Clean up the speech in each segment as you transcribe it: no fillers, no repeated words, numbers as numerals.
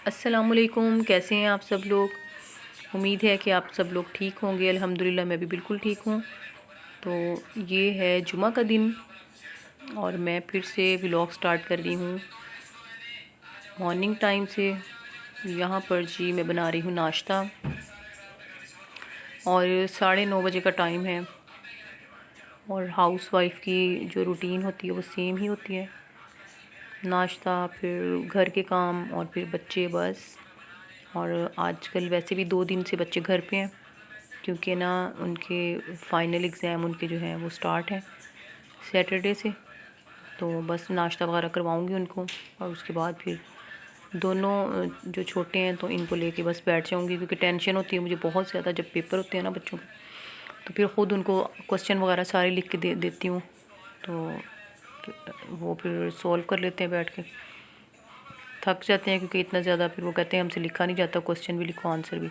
अस्सलामुअलैकुम, कैसे हैं आप सब लोग। उम्मीद है कि आप सब लोग ठीक होंगे। अल्हम्दुलिल्लाह मैं भी बिल्कुल ठीक हूँ। तो ये है जुमा का दिन और मैं फिर से व्लॉग स्टार्ट कर रही हूँ मॉर्निंग टाइम से। यहाँ पर जी मैं बना रही हूँ नाश्ता और 9:30 बजे का टाइम है। और हाउसवाइफ की जो रूटीन होती है वो सेम ही होती है, नाश्ता फिर घर के काम और फिर बच्चे बस। और आजकल वैसे भी 2 दिन से बच्चे घर पे हैं क्योंकि ना उनके फ़ाइनल एग्ज़ाम उनके जो हैं वो स्टार्ट हैं सैटरडे से। तो बस नाश्ता वगैरह करवाऊँगी उनको और उसके बाद फिर दोनों जो छोटे हैं तो इनको लेके बस बैठ जाऊँगी, क्योंकि टेंशन होती है मुझे बहुत ज़्यादा जब पेपर होते हैं ना बच्चों के। तो फिर ख़ुद उनको क्वेश्चन वगैरह सारे लिख के दे देती हूँ, तो वो फिर सॉल्व कर लेते हैं बैठ के। थक जाते हैं क्योंकि इतना ज़्यादा फिर वो कहते हैं हमसे लिखा नहीं जाता, क्वेश्चन भी लिखो आंसर भी।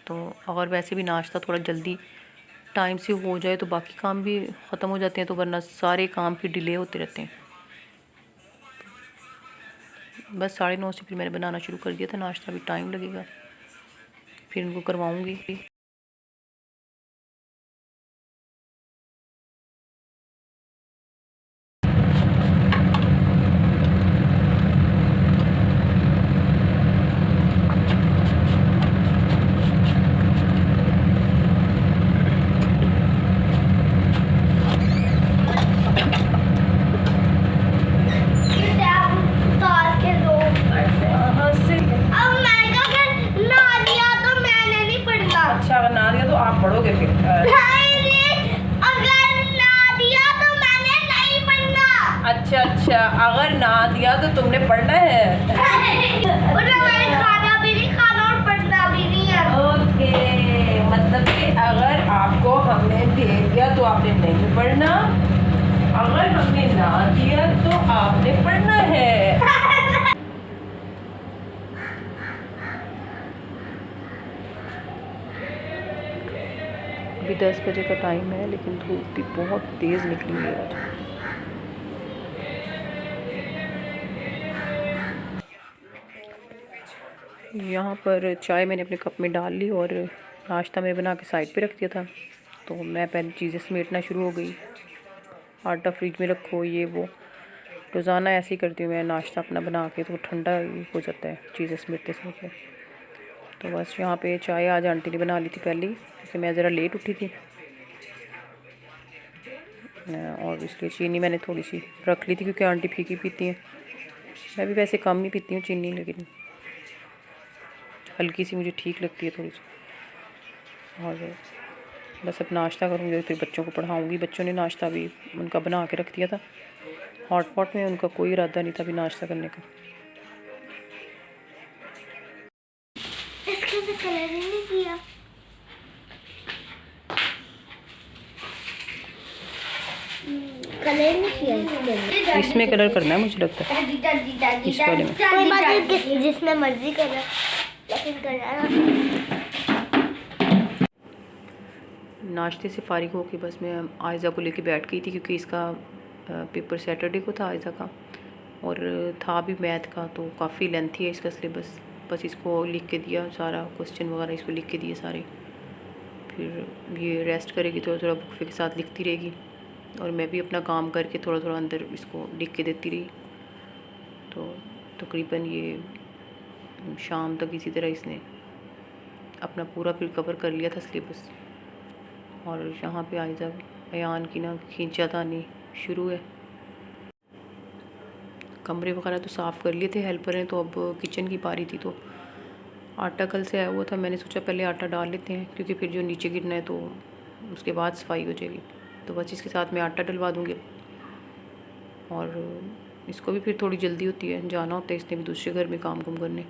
तो अगर वैसे भी नाश्ता थोड़ा जल्दी टाइम से हो जाए तो बाकी काम भी ख़त्म हो जाते हैं, तो वरना सारे काम फिर डिले होते रहते हैं। बस 9:30 से फिर मैंने बनाना शुरू कर दिया था नाश्ता, भी टाइम लगेगा फिर इनको करवाऊँगी। अच्छा, अगर ना दिया तो आप पढ़ोगे फिर? अगर ना दिया तो मैंने नहीं पढ़ना। अच्छा, अगर ना दिया तो तुमने पढ़ना है। और मैंने खाना भी नहीं खाना और पढ़ना भी नहीं है। ओके, मतलब कि अगर आपको हमने दे दिया तो आपने नहीं पढ़ना, अगर हमने ना दिया तो आपने पढ़ना है। अभी 10 बजे का टाइम है लेकिन धूप भी बहुत तेज़ निकली है आज। यहाँ पर चाय मैंने अपने कप में डाल ली और नाश्ता मैंने बना के साइड पे रख दिया था। तो मैं पहले चीज़ें समेटना शुरू हो गई, आटा फ्रिज में रखो ये वो। रोज़ाना ऐसे ही करती हूँ मैं, नाश्ता अपना बना के तो ठंडा हो जाता है चीज़ें समेटते समेटते। तो बस यहाँ पे चाय आज आंटी ने बना ली थी पहले ही, क्योंकि मैं ज़रा लेट उठी थी और इसलिए चीनी मैंने थोड़ी सी रख ली थी क्योंकि आंटी फीकी पीती हैं। मैं भी वैसे कम ही पीती हूँ चीनी, लेकिन हल्की सी मुझे ठीक लगती है थोड़ी सी। और बस अब नाश्ता करूँगी और फिर बच्चों को पढ़ाऊँगी। बच्चों ने नाश्ता भी उनका बना के रख दिया था हॉट पॉट में, उनका कोई इरादा नहीं था अभी नाश्ता करने का। इसके तो कलर ही नहीं किया। कलर नहीं किया इसमें कलर करना है मुझे लगता है, इस वाले में। कोई बात नहीं, जिसमें मर्जी कलर लेकिन करना। नाश्ते से फ़ारिग होके बस मैं आयज़ा को लेके बैठ गई थी, क्योंकि इसका पेपर सैटरडे को था आयज़ा का, और था भी मैथ का, तो काफ़ी लेंथी है इसका सिलेबस। बस इसको लिख के दिया, सारा क्वेश्चन वगैरह इसको लिख के दिए सारे। फिर ये रेस्ट करेगी, थोड़ा थोड़ा बुक के साथ लिखती रहेगी और मैं भी अपना काम करके थोड़ा थोड़ा अंदर इसको लिख के देती रही। तो तकरीबन ये शाम तक इसी तरह इसने अपना पूरा फिर कवर कर लिया था सिलेबस। और यहाँ पे आयज़ा अयान की ना खींचातानी शुरू है। कमरे वगैरह तो साफ़ कर लिए थे हेल्पर हैं, तो अब किचन की पारी थी। तो आटा कल से आया हुआ था, मैंने सोचा पहले आटा डाल लेते हैं क्योंकि फिर जो नीचे गिरना है तो उसके बाद सफाई हो जाएगी। तो बस इसके साथ मैं आटा डलवा दूँगी। और इसको भी फिर थोड़ी जल्दी होती है, जाना होता है इसने भी दूसरे घर में काम करने।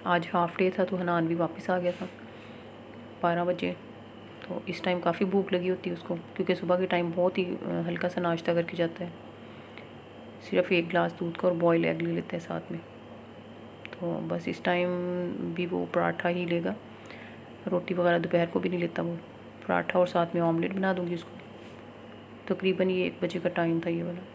आज हाफ़ डे था तो हनान भी वापस आ गया था 12 बजे। तो इस टाइम काफ़ी भूख लगी होती है उसको, क्योंकि सुबह के टाइम बहुत ही हल्का सा नाश्ता करके जाता है। सिर्फ 1 गिलास दूध का और बॉयल एग ले लेते हैं साथ में। तो बस इस टाइम भी वो पराठा ही लेगा, रोटी वगैरह दोपहर को भी नहीं लेता वो। पराठा और साथ में ऑमलेट बना दूँगी उसको। तकरीबन ये 1 बजे का टाइम था ये वाला।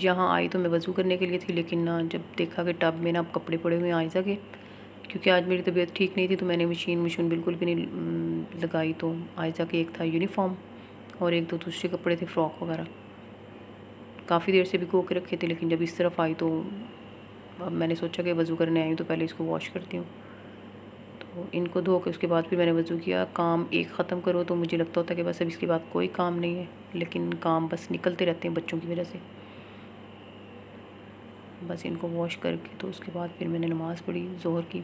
यहाँ आई तो मैं वज़ू करने के लिए थी, लेकिन ना जब देखा कि टब में ना अब कपड़े पड़े हुए आयज़ा के, क्योंकि आज मेरी तबीयत ठीक नहीं थी तो मैंने मशीन बिल्कुल भी नहीं लगाई। तो आयज़ा के एक था यूनिफॉर्म और एक दो दूसरे कपड़े थे, फ़्रॉक वगैरह। काफ़ी देर से भिगो के रखे थे, लेकिन जब इस तरफ आई तो अब मैंने सोचा कि वज़ू करने आई हूँ तो पहले इसको वॉश करती हूँ। तो इनको धो के उसके बाद फिर मैंने वज़ू किया। काम एक ख़त्म करो तो मुझे लगता होता है कि बस अब इसके बाद कोई काम नहीं है, लेकिन काम बस निकलते रहते हैं बच्चों की वजह से। बस इनको वॉश करके तो उसके बाद फिर मैंने नमाज़ पढ़ी ज़ोहर की।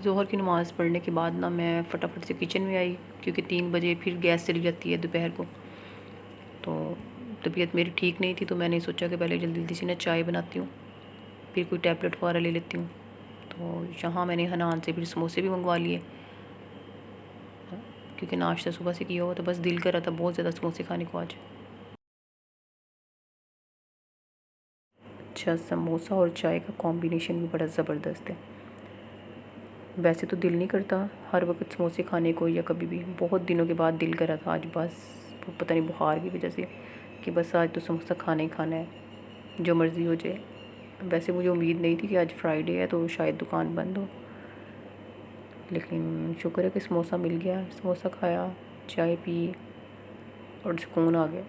ज़ोहर की नमाज़ पढ़ने के बाद ना मैं फटाफट से किचन में आई, क्योंकि 3 बजे फिर गैस चली जाती है दोपहर को। तो तबीयत मेरी ठीक नहीं थी तो मैंने सोचा कि पहले जल्दी जल्दी से ना चाय बनाती हूँ, फिर कोई टैबलेट वगैरह ले लेती हूँ। तो यहाँ मैंने हनान से फिर समोसे भी मंगवा लिए, क्योंकि नाश्ता सुबह से किया हुआ तो बस दिल कर रहा था बहुत ज़्यादा समोसे खाने को आज। अच्छा, समोसा और चाय का कॉम्बिनेशन भी बड़ा ज़बरदस्त है। वैसे तो दिल नहीं करता हर वक्त समोसे खाने को, या कभी भी बहुत दिनों के बाद दिल कर रहा था आज, बस पता नहीं बुखार की वजह से, कि बस आज तो समोसा खाना ही खाना है, जो मर्ज़ी हो जाए। वैसे मुझे उम्मीद नहीं थी कि आज फ्राइडे है तो शायद दुकान बंद हो, लेकिन शुक्र है कि समोसा मिल गया। समोसा खाया, चाय पी और सुकून आ गया।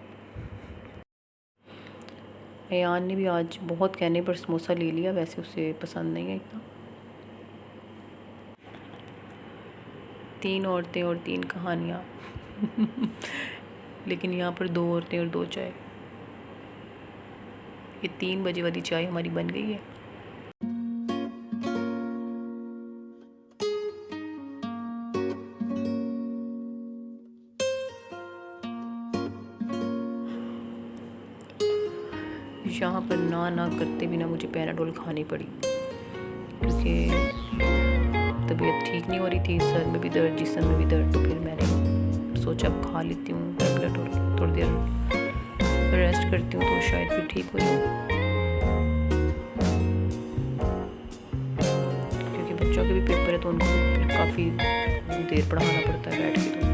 अयान ने भी आज बहुत कहने पर समोसा ले लिया, वैसे उसे पसंद नहीं है इतना। 3 औरतें और 3 कहानियाँ लेकिन यहाँ पर 2 औरतें और 2 चाय। ये 3 बजे वाली चाय हमारी बन गई है। यहाँ पर ना करते बिना मुझे पैराडोल खानी पड़ी, क्योंकि तबीयत ठीक नहीं हो रही थी, सर में भी दर्द, जिस्म में भी दर्द। तो फिर मैंने सोचा अब खा लेती हूँ टैबलेट और थोड़ी देर रेस्ट करती हूँ तो शायद फिर ठीक हो जाऊँ, क्योंकि बच्चों के भी पेपर है तो उनको काफ़ी देर पढ़ाना पड़ता है बैठ के। तो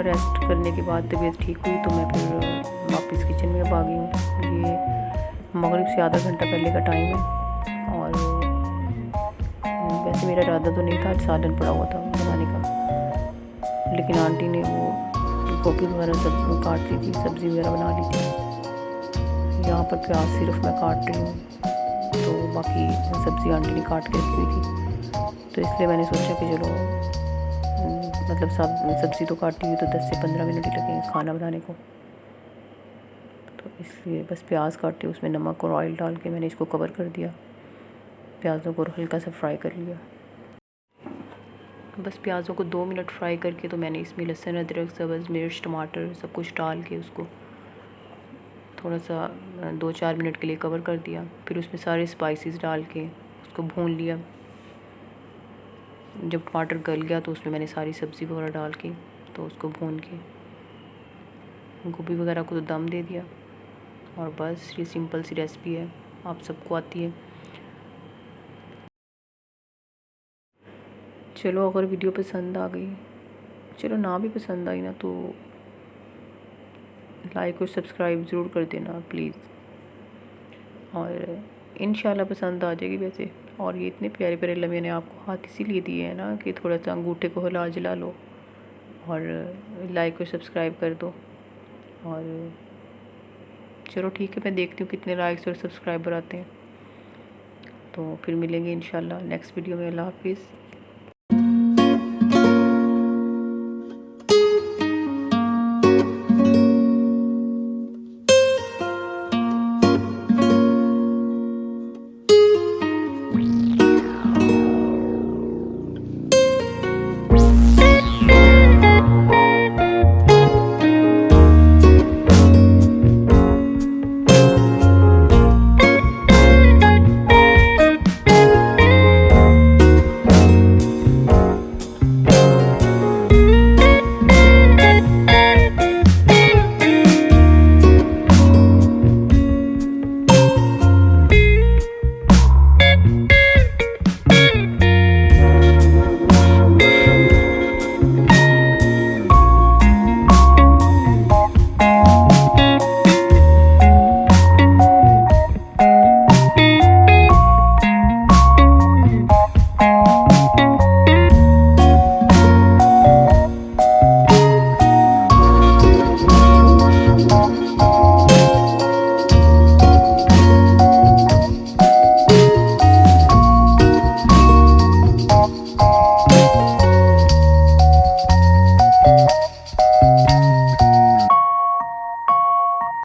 रेस्ट करने के बाद तबीयत ठीक हुई तो मैं फिर वापस किचन में अब आ गई हूँ। ये मगरिब से आधा घंटा पहले का टाइम है और वैसे मेरा इरादा तो नहीं था, आज सालन पड़ा हुआ था बनाने का, लेकिन आंटी ने वो गोभी वगैरह सब काट ली थी, सब्ज़ी वगैरह बना ली थी। यहाँ पर प्याज सिर्फ मैं काट रही हूँ, तो बाकी सब्ज़ी आंटी ने काट के रखी हुई थी, तो इसलिए मैंने सोचा कि चलो मतलब सब्ज़ी तो काटी हुई तो 10 से 15 मिनट ही लगेंगे खाना बनाने को, तो इसलिए बस प्याज काटे, उसमें नमक और ऑयल डाल के मैंने इसको कवर कर दिया, प्याज़ों को हल्का सा फ्राई कर लिया। बस प्याज़ों को 2 मिनट फ्राई करके तो मैंने इसमें लहसुन, अदरक, सब्ज़ मिर्च, टमाटर सब कुछ डाल के उसको थोड़ा सा 2-4 मिनट के लिए कवर कर दिया। फिर उसमें सारे स्पाइसेस डाल के उसको भून लिया। जब टमाटर गल गया तो उसमें मैंने सारी सब्ज़ी वगैरह डाल के तो उसको भून के गोभी वगैरह को तो दम दे दिया। और बस ये सिंपल सी रेसिपी है, आप सबको आती है। चलो अगर वीडियो पसंद आ गई, चलो ना भी पसंद आई ना तो लाइक और सब्सक्राइब ज़रूर कर देना प्लीज़, और इंशाल्लाह पसंद आ जाएगी वैसे। और ये इतने प्यारे प्यारे लम्हे मैंने आपको हाथ इसीलिए दिए हैं ना कि थोड़ा सा अंगूठे को हिला जला लो और लाइक और सब्सक्राइब कर दो। और चलो ठीक है, मैं देखती हूँ कितने लाइक्स और सब्सक्राइबर आते हैं, तो फिर मिलेंगे इंशाल्लाह नेक्स्ट वीडियो में। अल्लाह हाफिज़।